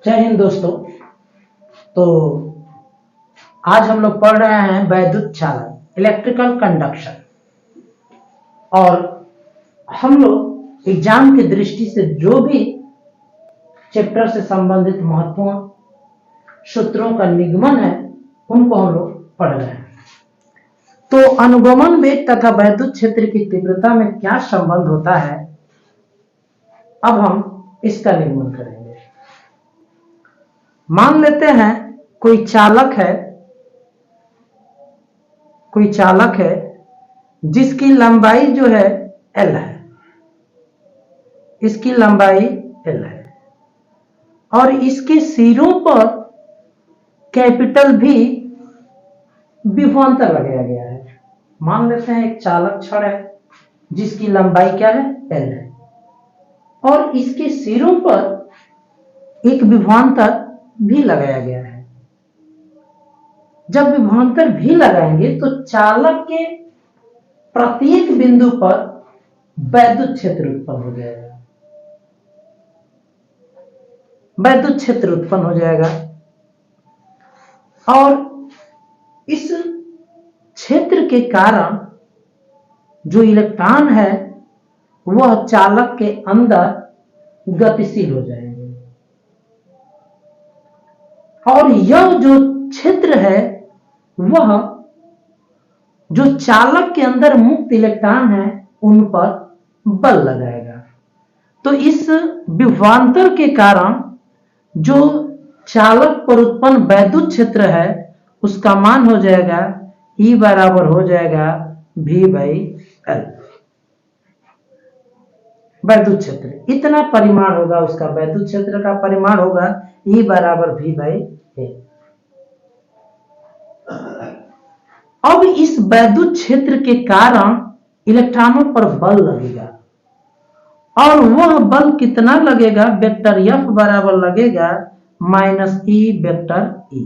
जय हिंद दोस्तों। तो आज हम लोग पढ़ रहे हैं वैद्युत चालन इलेक्ट्रिकल कंडक्शन। और हम लोग एग्जाम की दृष्टि से जो भी चैप्टर से संबंधित महत्वपूर्ण सूत्रों का निगमन है उनको हम लोग पढ़ रहे हैं। तो अनुगमन वेग तथा वैद्युत क्षेत्र की तीव्रता में क्या संबंध होता है, अब हम इसका निगमन करेंगे। मान लेते हैं कोई चालक है जिसकी लंबाई जो है L है, इसकी लंबाई L है और इसके सिरों पर कैपिटल भी विभवांतर लगाया गया है। मान लेते हैं एक चालक छड़ है जिसकी लंबाई क्या है L है और इसके सिरों पर एक विभवांतर भी लगाया गया है। जब विभवांतर भी लगाएंगे तो चालक के प्रत्येक बिंदु पर वैद्युत क्षेत्र उत्पन्न हो जाएगा। वैद्युत क्षेत्र उत्पन्न हो जाएगा और इस क्षेत्र के कारण जो इलेक्ट्रॉन है वह चालक के अंदर गतिशील हो जाएंगे और यह जो क्षेत्र है वह जो चालक के अंदर मुक्त इलेक्ट्रॉन है उन पर बल लगाएगा। तो इस विभवांतर के कारण जो चालक पर उत्पन्न वैद्युत क्षेत्र है उसका मान हो जाएगा E बराबर हो जाएगा V/L। वैद्युत क्षेत्र इतना परिमाण होगा, उसका वैद्युत क्षेत्र का परिमाण होगा E बराबर V/L। अब इस वैद्युत क्षेत्र के कारण इलेक्ट्रॉनों पर बल लगेगा और वह बल कितना लगेगा, वेक्टर F बराबर लगेगा -E वेक्टर E।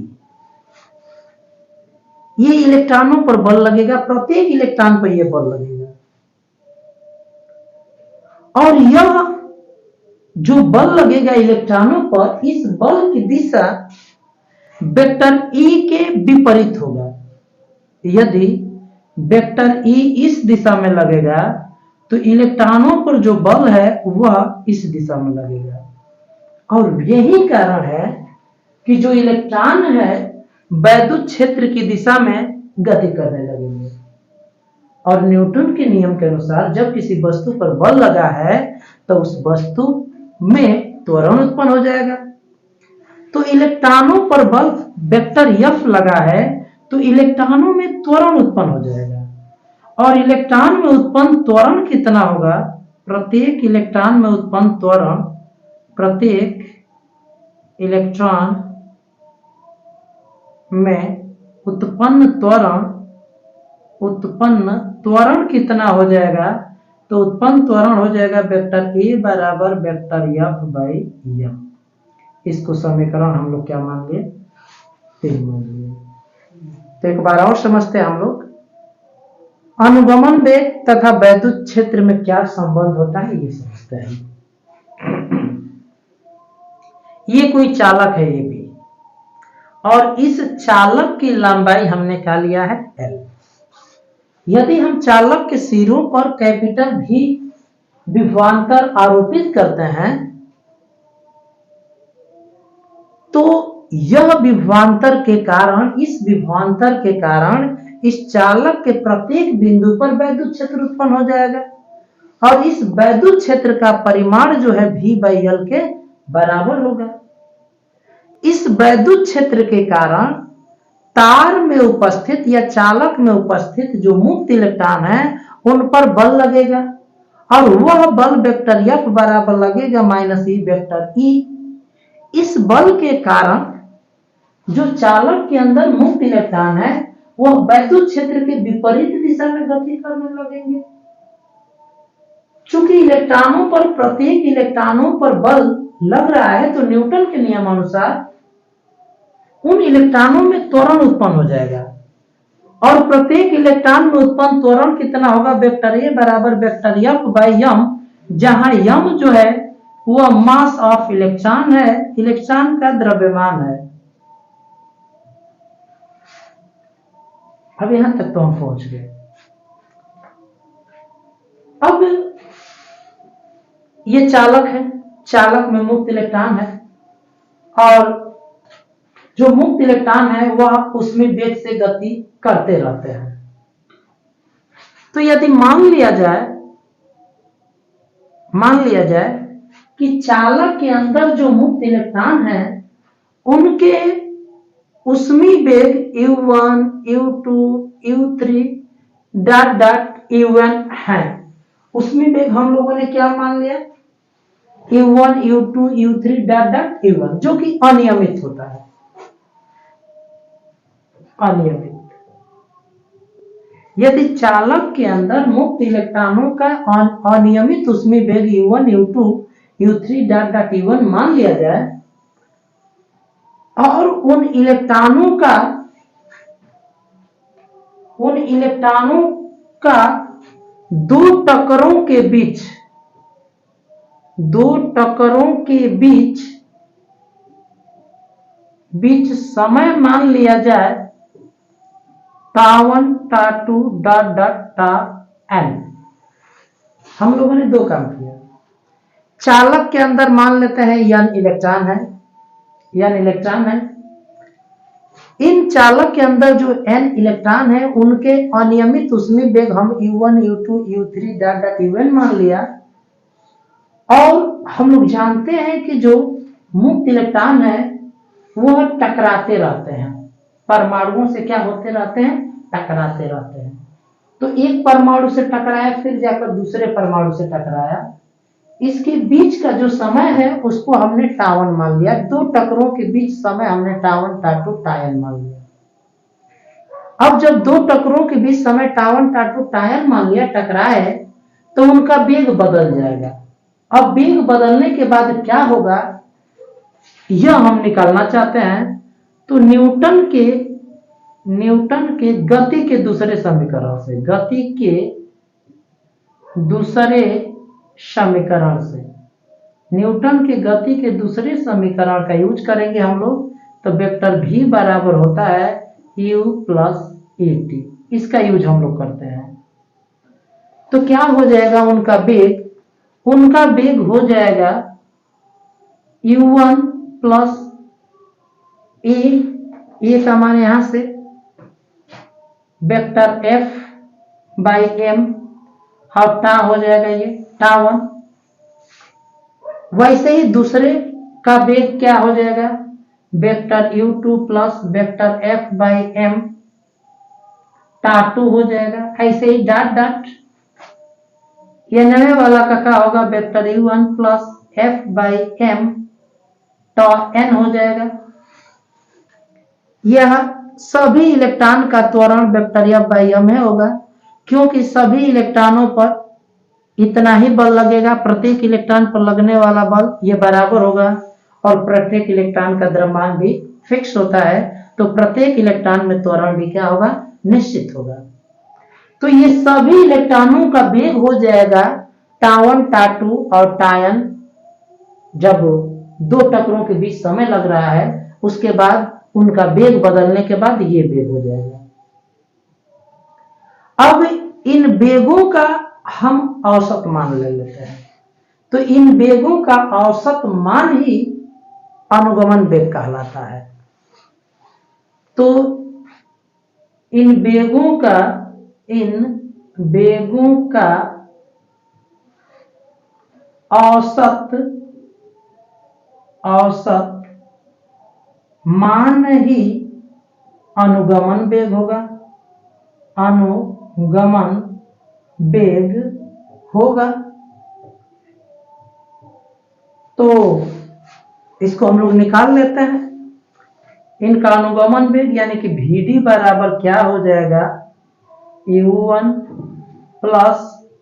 ये इलेक्ट्रॉनों पर बल लगेगा, प्रत्येक इलेक्ट्रॉन पर यह बल लगेगा और यह जो बल लगेगा इलेक्ट्रॉनों पर, इस बल की दिशा वेक्टर E के विपरीत होगा। यदि वेक्टर E इस दिशा में लगेगा तो इलेक्ट्रॉनों पर जो बल है वह इस दिशा में लगेगा और यही कारण है कि जो इलेक्ट्रॉन है वैद्युत क्षेत्र की दिशा में गति करने लगेंगे। और न्यूटन के नियम के अनुसार जब किसी वस्तु पर बल लगा है तो उस वस्तु में त्वरण उत्पन्न हो जाएगा। तो इलेक्ट्रॉनों पर बल वेक्टर F लगा है तो इलेक्ट्रॉनों में त्वरण उत्पन्न हो जाएगा और इलेक्ट्रॉन में उत्पन्न त्वरण कितना होगा, प्रत्येक इलेक्ट्रॉन में उत्पन्न त्वरण, प्रत्येक इलेक्ट्रॉन में उत्पन्न त्वरण कितना हो जाएगा, तो उत्पन्न त्वरण हो जाएगा वेक्टर A बराबर वेक्टर F/m। इसको समीकरण हम लोग क्या मान लिए, 3 मान लिए। तो एक बार और समझते हैं हम लोग, अनुगमन वेग तथा वैद्युत क्षेत्र में क्या संबंध होता है ये समझते हैं। ये कोई चालक है AB और इस चालक की लंबाई हमने क्या लिया है L। यदि हम चालक के सिरों पर कैपिटल V विभवांतर आरोपित करते हैं तो यह विभवांतर के कारण, इस विभवांतर के कारण इस चालक के प्रत्येक बिंदु पर वैद्युत क्षेत्र उत्पन्न हो जाएगा और इस वैद्युत क्षेत्र का परिमाण जो है V/L के बराबर होगा। इस वैद्युत क्षेत्र के कारण तार में उपस्थित या चालक में उपस्थित जो मुक्त इलेक्ट्रॉन है उन पर बल लगेगा और वह बल वेक्टर F बराबर लगेगा -E वेक्टर E। इस बल के कारण जो चालक के अंदर मुक्त इलेक्ट्रॉन है वह वैद्युत क्षेत्र के विपरीत दिशा में गति करने लगेंगे। चूंकि इलेक्ट्रॉनों पर, प्रत्येक इलेक्ट्रॉनों पर बल लग रहा है तो न्यूटन के नियमानुसार उन इलेक्ट्रॉनों में त्वरण उत्पन्न हो जाएगा और प्रत्येक इलेक्ट्रॉन में उत्पन्न त्वरण कितना होगा, वेक्टर A बराबर वेक्टर F/m, जहां m जो है वह मास ऑफ इलेक्ट्रॉन है, इलेक्ट्रॉन का द्रव्यमान है। अब यहां तक तो हम पहुंच गए। अब ये चालक है, चालक में मुक्त इलेक्ट्रॉन है और जो मुक्त इलेक्ट्रॉन है वह उसमें वेग से गति करते रहते हैं। तो यदि मान लिया जाए कि चालक के अंदर जो मुक्त इलेक्ट्रॉन है उनके उसमें वेग u1, u2, u3 dot dot u1 है। उसमें वेग हम लोगों ने क्या मान लिया, u1, u2, u3 dot dot u1, जो कि अनियमित होता है, अनियमित। यदि चालक के अंदर मुक्त इलेक्ट्रॉनों का अनियमित उसमें वेग u1, u2, u3 dot dot u1 मान लिया जाए और उन इलेक्ट्रॉनों का दो टकरों के बीच समय मान लिया जाए टा1 टा2 डॉट डॉट टा n। हम लोगों ने दो काम किया। चालक के अंदर मान लेते हैं n इलेक्ट्रॉन है। इन चालक के अंदर जो n इलेक्ट्रॉन है उनके अनियमित उसमें वेग हम u1, u2, u3 dot dot un मान लिया। और हम लोग जानते हैं कि जो मुक्त इलेक्ट्रॉन है वह टकराते रहते हैं, परमाणुओं से क्या होते रहते हैं, टकराते रहते हैं। तो एक परमाणु से टकराया, फिर जाकर दूसरे परमाणु से टकराया, इसके बीच का जो समय है उसको हमने टा1 मान लिया। दो टकरों के बीच समय हमने टा1, टा2, टा n मान लिया। अब जब दो टकरों के बीच समय टा1, टा2, टा n मान लिया, टकराए, तो उनका वेग बदल जाएगा। अब वेग बदलने के बाद क्या होगा यह हम निकालना चाहते हैं। तो न्यूटन के गति के दूसरे समीकरण से, न्यूटन के गति के दूसरे समीकरण का यूज करेंगे हम लोग। तो वेक्टर v बराबर होता है u प्लस at, इसका यूज हम लोग करते हैं। तो क्या हो जाएगा, उनका वेग हो जाएगा u1 प्लस a का मान यहां से वेक्टर f बाई m और टा हो जाएगा ये टा1। वैसे ही दूसरे का वेग क्या हो जाएगा, vector u2 plus vector f by m टा2 हो जाएगा। ऐसे ही डॉट डॉट ये नए वाला का क्या होगा, vector u1 plus f by m टा n हो जाएगा। यह सभी इलेक्ट्रॉन का त्वरण वेक्टर f बाई m है होगा, क्योंकि सभी इलेक्ट्रॉनों पर इतना ही बल लगेगा। प्रत्येक इलेक्ट्रॉन पर लगने वाला बल ये बराबर होगा और प्रत्येक इलेक्ट्रॉन का द्रव्यमान भी फिक्स होता है, तो प्रत्येक इलेक्ट्रॉन में त्वरण भी क्या होगा, निश्चित होगा। तो ये सभी इलेक्ट्रॉनों का वेग हो जाएगा टा1, टा2 और टा n। जब दो टकरों के बीच समय लग रहा है उसके बाद उनका वेग बदलने के बाद ये वेग हो जाएगा। अब इन वेगों का हम औसत मान ले लेते हैं। तो इन वेगों का औसत मान ही अनुगमन वेग कहलाता है। तो इन वेगों का औसत मान ही अनुगमन वेग होगा, अनुगमन वेग होगा। तो इसको हम लोग निकाल लेते हैं। इनका अनुगमन वेग यानी कि vd बराबर क्या हो जाएगा, u1 plus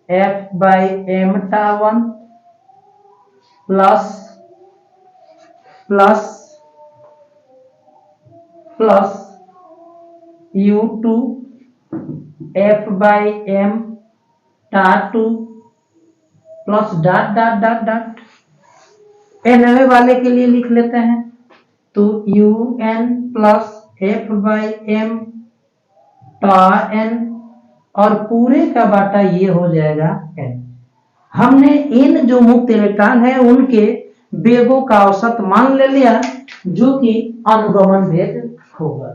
f by m टा1 plus u2 f by m टा2 plus dot dot dot dot nवें वाले के लिए लिख लेते हैं, तो un plus f by m n, और पूरे का बाटा ये हो जाएगा n। हमने इन जो मुक्त इलेक्ट्रॉन है उनके वेगों का औसत मान ले लिया, जो कि अनुगमन वेग होगा।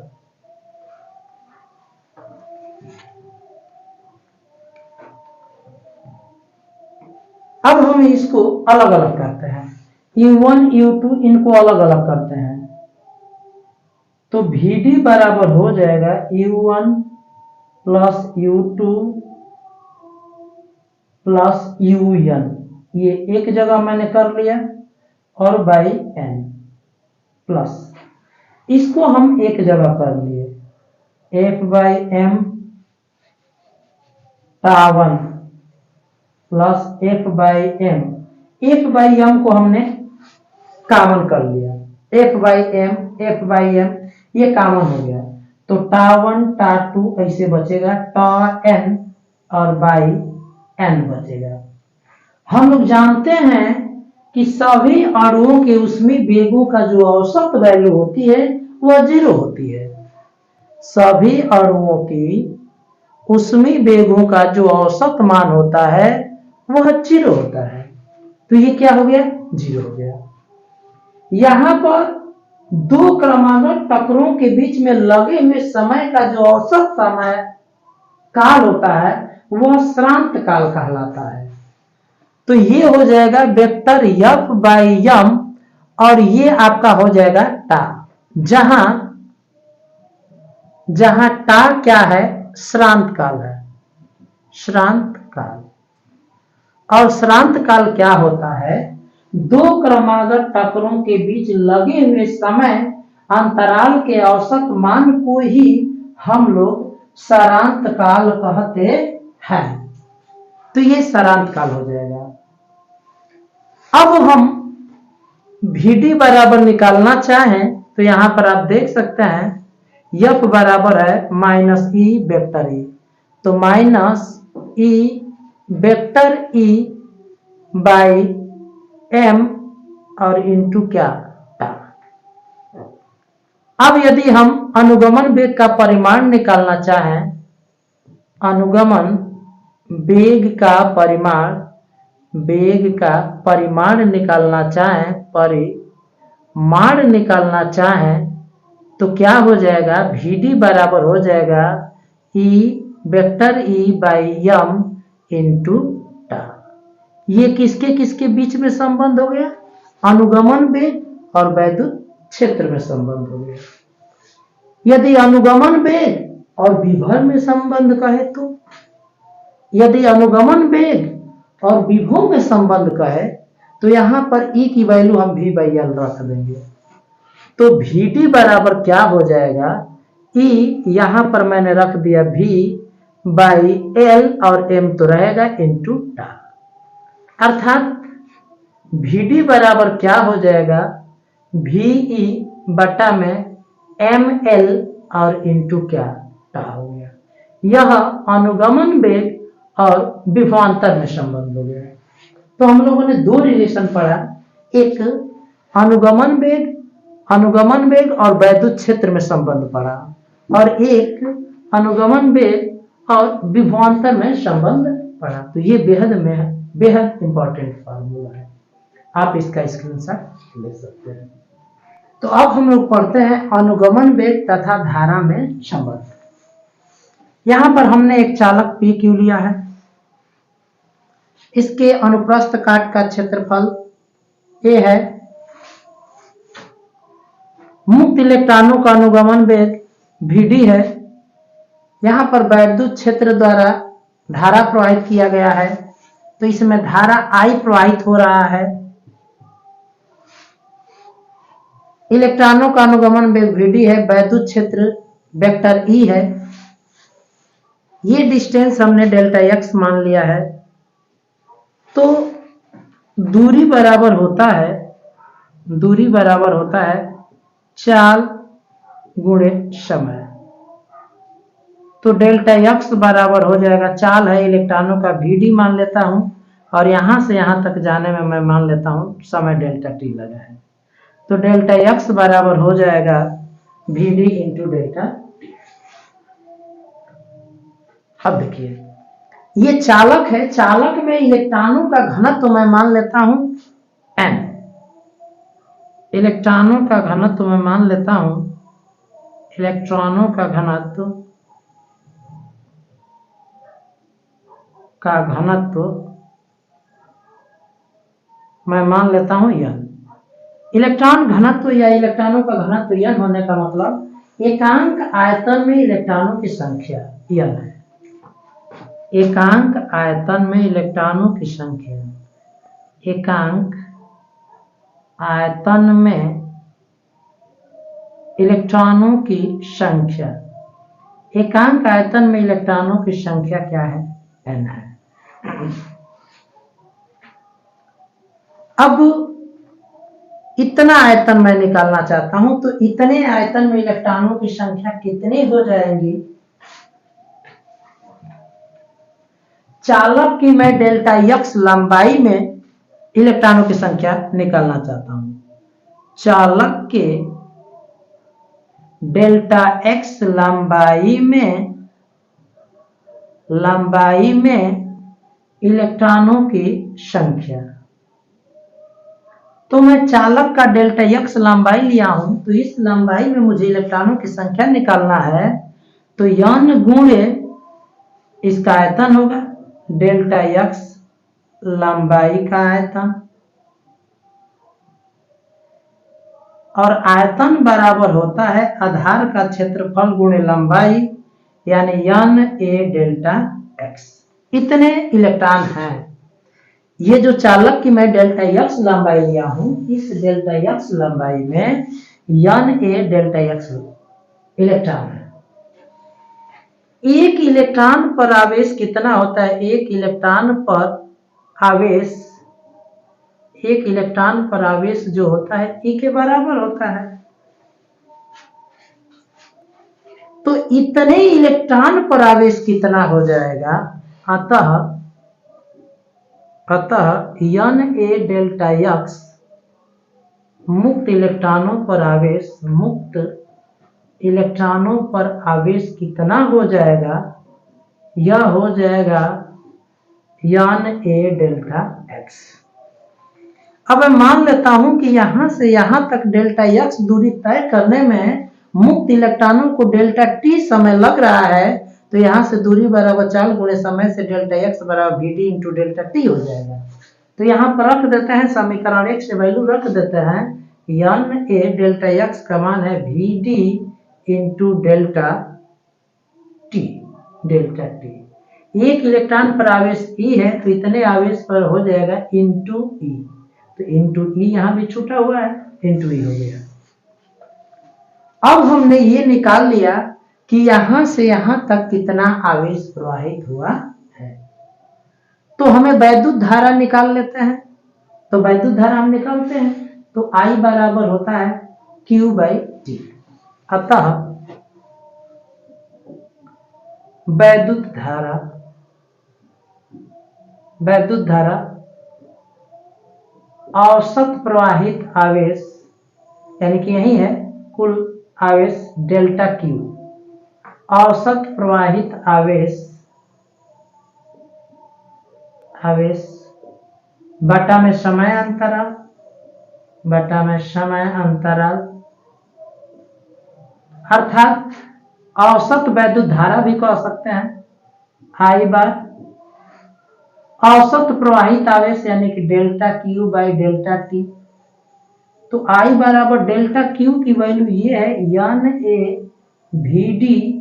अब हम इसको अलग अलग करते हैं, U1 U2 इनको अलग अलग करते हैं, तो Vd बराबर हो जाएगा U1 plus U2 plus UN, ये एक जगह मैंने कर लिया, और बाई n प्लस इसको हम एक जगह कर लिए f by m town plus f by m को हमने कॉमन कर लिया, f बाई m ये कॉमन हो गया, तो टा1 टा2 ऐसे बचेगा, टा n और बाई n बचेगा। हम लोग जानते हैं कि सभी अणुओं के ऊष्मीय वेगों का जो औसत वैल्यू होती है वह 0 होती है। सभी अणुओं की ऊष्मीय वेगों का जो औसत मान होता है वह 0 होता है, तो ये क्या हो गया, 0 हो गया। यहां पर दो क्रमागत टकरों के बीच में लगे हुए समय का जो औसत समय काल होता है वह श्रांत काल कहलाता है। तो ये हो जाएगा वेक्टर f बाई m, और ये आपका हो जाएगा टा, जहां टा क्या है, श्रांत काल है, श्रांत काल। और श्रांत काल क्या होता है, दो क्रमागत टकरों के बीच लगे हुए समय अंतराल के औसत मान को ही हम लोग श्रांत काल कहते हैं, तो ये श्रांत काल हो जाएगा। अब हम Vd बराबर निकालना चाहें तो यहां पर आप देख सकते हैं f बराबर है माइनस ई वेक्टर ई, तो minus E vector E by m और इंटू क्या, टा। अब यदि हम अनुगमन वेग का परिमाण निकालना चाहें, अनुगमन वेग का परिमाण निकालना चाहें तो क्या हो जाएगा, Vd बराबर हो जाएगा E vector E by m into टा। ये किसके किसके बीच में संबंध हो गया, अनुगमन वेग और वैद्युत क्षेत्र में संबंध हो गया। यदि अनुगमन वेग और विभव में संबंध कहे तो, यदि अनुगमन वेग और विभव में संबंध कहे तो यहां पर E की वैल्यू हम V बाई L रख देंगे, तो Vd बराबर क्या हो जाएगा, E यहां पर मैंने रख दिया V बाई L और M तो रहेगा इंटू टा, अर्थात Vd बराबर क्या हो जाएगा, VE बटा में ML और इंटू क्या, टा हो गया। यह अनुगमन वेग और विभवांतर में संबंध हो गया। तो हम लोगों ने दो रिलेशन पढ़ा, एक अनुगमन वेग और वैद्युत क्षेत्र में संबंध पढ़ा, और एक अनुगमन वेग और विभवांतर में संबंध पढ़ा। तो ये बेहद इंपॉर्टेंट फार्मूला है, आप इसका स्क्रीनशॉट ले सकते हैं। तो अब हम लोग पढ़ते हैं अनुगमन वेग तथा धारा में संबंध। यहां पर हमने एक चालक PQ लिया है, इसके अनुप्रस्थ काट का क्षेत्रफल A है, मुक्त इलेक्ट्रॉनों का अनुगमन वेग Vd है, यहां पर वैद्युत क्षेत्र द्वारा धारा प्रवाहित किया गया है, तो इसमें धारा I प्रवाहित हो रहा है। इलेक्ट्रॉनों का अनुगमन वेग Vd है, वैद्युत क्षेत्र वेक्टर E है, ये डिस्टेंस हमने डेल्टा x मान लिया है। तो दूरी बराबर होता है चाल गुणे समय, तो डेल्टा x बराबर हो जाएगा, चाल है इलेक्ट्रॉनों का Vd मान लेता हूं, और यहां से यहां तक जाने में मैं मान लेता हूं समय डेल्टा टी लगा है, तो डेल्टा एक्स बराबर हो जाएगा v d into delta t. अब देखिए ये चालक है, चालक में इलेक्ट्रॉनों का घनत्व तो मैं मान लेता हूं n, इलेक्ट्रॉनों का घनत्व तो मैं मान लेता हूं, इलेक्ट्रॉनों का घनत्व मैं मान लेता हूं n। इलेक्ट्रॉन घनत्व या इलेक्ट्रॉनों का घनत्व n होने का मतलब एकांक आयतन में इलेक्ट्रॉनों की संख्या n है। एकांक आयतन में इलेक्ट्रॉनों की संख्या, एकांक आयतन में इलेक्ट्रॉनों की संख्या, एकांक आयतन में इलेक्ट्रॉनों की संख्या क्या है? n है। अब इतना आयतन मैं निकालना चाहता हूं, तो इतने आयतन में इलेक्ट्रॉनों की संख्या कितनी हो जाएंगी? चालक की मैं डेल्टा एक्स लंबाई में इलेक्ट्रॉनों की संख्या निकालना चाहता हूं। चालक के डेल्टा एक्स लंबाई में इलेक्ट्रॉनों की संख्या, तो मैं चालक का डेल्टा एक्स लंबाई लिया हूं, तो इस लंबाई में मुझे इलेक्ट्रॉनों की संख्या निकालना है, तो n गुणे इसका आयतन होगा, डेल्टा एक्स लंबाई का आयतन, और आयतन बराबर होता है आधार का क्षेत्रफल गुणे लंबाई, यानी n a डेल्टा x। इतने इलेक्ट्रॉन हैं। ये जो चालक की मैं डेल्टा एक्स लंबाई लिया हूं, इस डेल्टा एक्स लंबाई में n a delta x electron है। एक इलेक्ट्रॉन पर आवेश कितना होता है? एक इलेक्ट्रॉन पर आवेश जो होता है E के बराबर होता है। तो इतने इलेक्ट्रॉन पर आवेश कितना हो जाएगा? अतः n a डेल्टा x मुक्त इलेक्ट्रॉनों पर आवेश कितना हो जाएगा? यह हो जाएगा n a डेल्टा x। अब मैं मान लेता हूं कि यहां से यहां तक डेल्टा x दूरी तय करने में मुक्त इलेक्ट्रॉनों को डेल्टा t समय लग रहा है, तो यहां से दूरी बराबर 4 गुणे समय से डेल्टा x बराबर v d into delta t हो जाएगा। तो यहां पर रख देते हैं समीकरण 1 से वैल्यू रख देते हैं, n a डेल्टा x का मान है v d into delta t. एक इलेक्ट्रॉन पर आवेश E है, तो इतने आवेश पर हो जाएगा इंटू E, तो इंटू E यहां भी छूटा हुआ है, इंटू E हो गया। अब हमने ये निकाल लिया कि यहां से यहां तक कितना आवेश प्रवाहित हुआ है, तो हमें वैद्युत धारा निकाल लेते हैं। तो वैद्युत धारा हम निकालते हैं, तो I बराबर होता है Q बाई T। अतः वैद्युत धारा औसत प्रवाहित आवेश, यानी कि यही है कुल आवेश डेल्टा Q, औसत प्रवाहित आवेश बटा में समय अंतराल, अर्थात औसत वैद्युत धारा भी कह सकते हैं I बार औसत प्रवाहित आवेश, यानी कि delta Q by delta T। तो I बराबर डेल्टा Q की वैल्यू ये है n a v d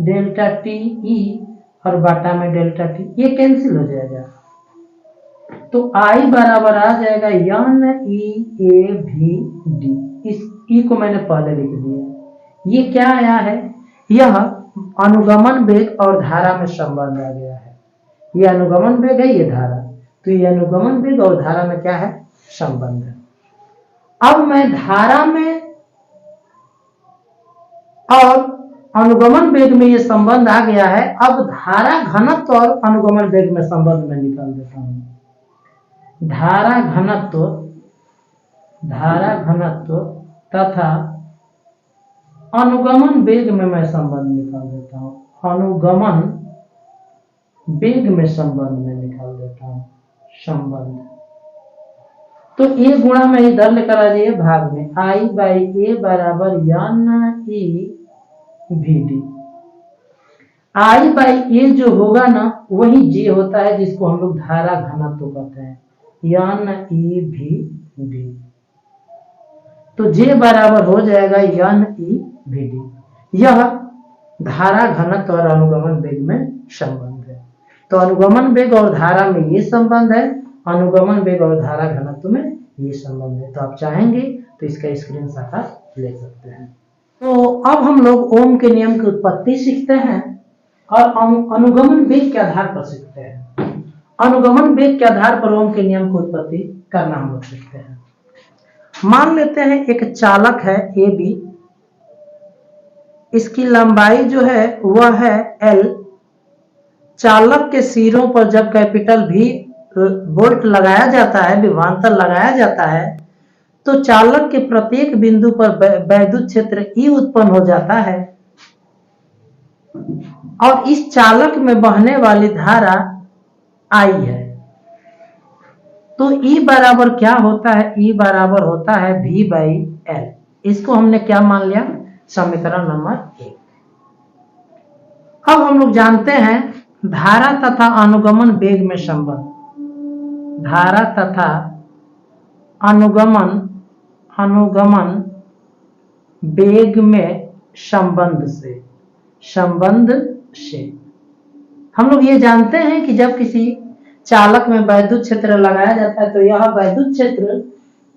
delta t e और बटा में डेल्टा टी, ये कैंसिल हो जाएगा, तो I बराबर आ जाएगा n e a v d। इस E को मैंने पहले लिख दिया। ये क्या आया है? यह अनुगमन वेग और धारा में संबंध आ गया है। ये अनुगमन वेग है, ये धारा, तो ये अनुगमन वेग और धारा में क्या है? संबंध है। अब मैं धारा में और अनुगमन वेग में ये संबंध आ गया है, अब धारा घनत्व और अनुगमन वेग में संबंध में निकाल देता हूं। धारा घनत्व तथा अनुगमन वेग में मैं संबंध निकाल देता हूं। अनुगमन वेग में संबंध में निकाल देता हूं संबंध। तो ए गुणा में इधर लेकर आ जाइए भाग में, I बाई ए बराबर n e v d. I by A जो होगा ना वही J होता है, जिसको हम लोग धारा घनत्व कहते हैं, एन ई वी डी। तो J बराबर हो जाएगा एन ई वी डी। यह धारा घनत्व और अनुगमन वेग में संबंध है। तो अनुगमन वेग और धारा में ये संबंध है, अनुगमन वेग और धारा घनत्व में ये संबंध है। तो आप चाहेंगे तो इसका स्क्रीनशॉट आप ले सकते हैं। तो अब हम लोग ओम के नियम की उत्पत्ति सीखते हैं और अनुगमन वेग के आधार पर सीखते हैं। अनुगमन वेग के आधार पर ओम के नियम की उत्पत्ति करना हम लोग सीखते हैं। मान लेते हैं एक चालक है ए बी, इसकी लंबाई जो है वह है L। चालक के सिरों पर जब कैपिटल V बोल्ट लगाया जाता है, विभवांतर लगाया जाता है, तो चालक के प्रत्येक बिंदु पर वैद्युत क्षेत्र E उत्पन्न हो जाता है और इस चालक में बहने वाली धारा I है। तो E बराबर क्या होता है? E बराबर होता है V बाई L। इसको हमने क्या मान लिया? समीकरण नंबर 1। अब हम लोग जानते हैं धारा तथा अनुगमन वेग में संबंध। धारा तथा अनुगमन वेग में संबंध से हम लोग ये जानते हैं कि जब किसी चालक में वैद्युत क्षेत्र लगाया जाता है तो यह वैद्युत क्षेत्र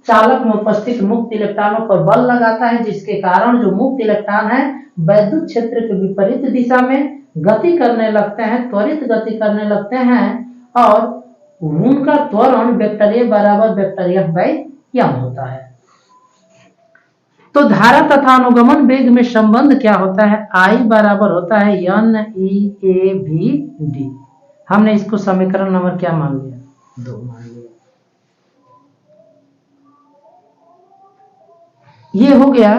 चालक में उपस्थित मुक्त इलेक्ट्रॉनों पर बल लगाता है, जिसके कारण जो मुक्त इलेक्ट्रॉन है वैद्युत क्षेत्र के विपरीत दिशा में गति करने लगते हैं, त्वरित गति करने लगते हैं और उनका त्वरण वेक्टर ए बराबर वेक्टर एफ बाई एम होता है। तो धारा तथा अनुगमन वेग में संबंध क्या होता है? I बराबर होता है n e a v d. हमने इसको समीकरण नंबर क्या मान लिया? 2 मान लिया। ये हो गया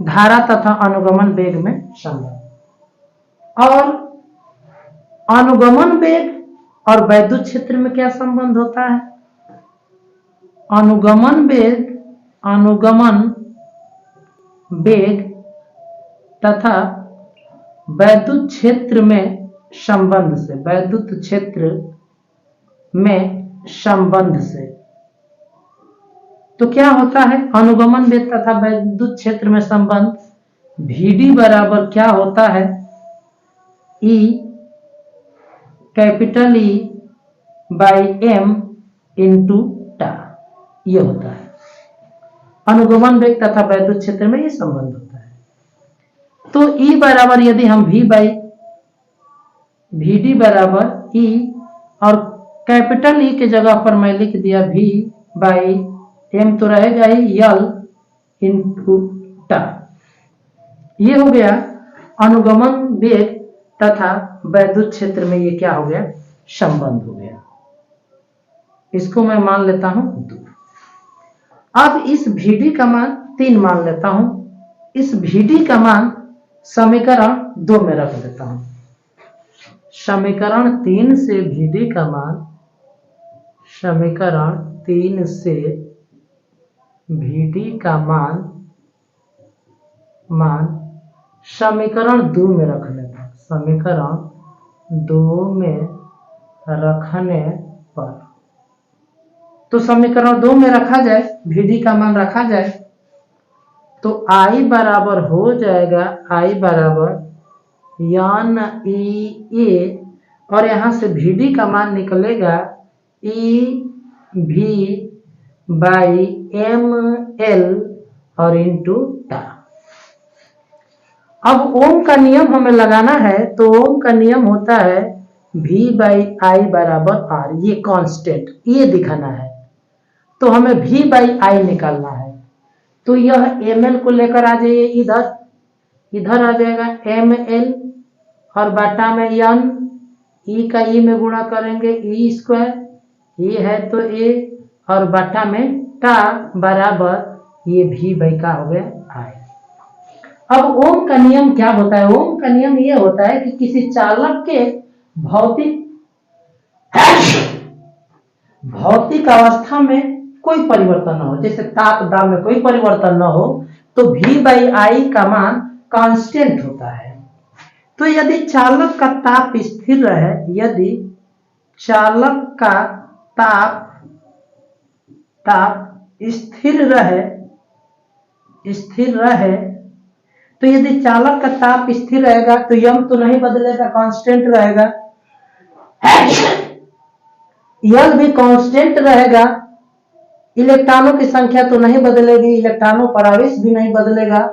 धारा तथा अनुगमन वेग में संबंध। और अनुगमन वेग और वैद्युत क्षेत्र में क्या संबंध होता है? अनुगमन वेग तथा वैद्युत क्षेत्र में संबंध से, वैद्युत क्षेत्र में संबंध से तो क्या होता है? अनुगमन वेग तथा वैद्युत क्षेत्र में संबंध Vd बराबर क्या होता है? E capital E by M into टा, ये होता है। अनुगमन वेग तथा वैद्युत क्षेत्र में ये संबंध होता है। तो E बराबर यदि हम V बाई Vd बराबर E और कैपिटल E के जगह पर मैं लिख दिया V बाई M, तो रहेगा ही L इंटू टा। ये हो गया अनुगमन वेग तथा वैद्युत क्षेत्र में ये क्या हो गया? संबंध हो गया। इसको मैं मान लेता हूं 2। अब इस Vd का मान 3 मान लेता हूं। इस Vd का मान समीकरण 2 में रख देता हूं। समीकरण 3 से Vd का मान, समीकरण 3 से Vd का मान समीकरण 2 में रख लेता हूं। समीकरण 2 में रखने पर, तो समीकरण 2 में रखा जाए, Vd का मान रखा जाए तो I बराबर हो जाएगा, I बराबर एन ई ए और यहां से Vd का मान निकलेगा ई भी बाई एम एल और इंटू टा। अब ओम का नियम हमें लगाना है, तो ओम का नियम होता है V बाई आई बराबर आर। ये कांस्टेंट ये दिखाना है, तो हमें V बाई आई निकालना है। तो यह ml को लेकर आ जाइए इधर आ जाएगा ml और बाटा में n, e का e में गुणा करेंगे e स्क्वायर ये है तो ए और बटा में टा बराबर ये भी बाई का हो गया आई। अब ओम का नियम क्या होता है? ओम का नियम ये होता है कि किसी चालक के भौतिक भौतिक अवस्था में कोई परिवर्तन न हो, जैसे ताप दाब में कोई परिवर्तन न हो, तो V बाई आई का मान कांस्टेंट होता है। तो यदि चालक का ताप स्थिर रहे, यदि चालक का ताप स्थिर रहे, तो यदि चालक का ताप स्थिर रहेगा तो यम तो नहीं बदलेगा, कांस्टेंट रहेगा। यल भी कांस्टेंट रहेगा, इलेक्ट्रॉनों की संख्या तो नहीं बदलेगी, इलेक्ट्रॉनों पर आवेश भी नहीं बदलेगा,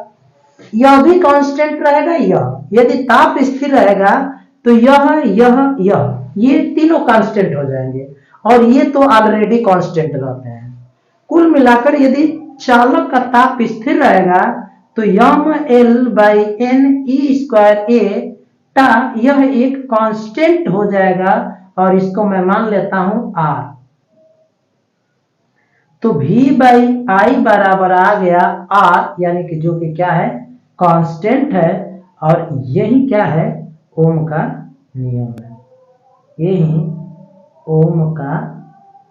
यह भी कांस्टेंट रहेगा। यह यदि ताप स्थिर रहेगा तो यह ये तीनों कांस्टेंट हो जाएंगे, और ये तो ऑलरेडी कांस्टेंट रहते हैं। कुल मिलाकर यदि चालक का ताप स्थिर रहेगा तो m l by n e square A tau यह एक कांस्टेंट हो जाएगा, और इसको मैं मान लेता हूं आर। तो V बाई आई बराबर आ गया आर, यानी कि जो कि क्या है, कांस्टेंट है, और यही क्या है, ओम का नियम है। यही ओम का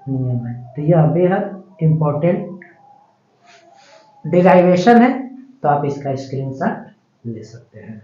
नियम है। तो यह बेहद इंपॉर्टेंट डेरिवेशन है, तो आप इसका स्क्रीनशॉट ले सकते हैं।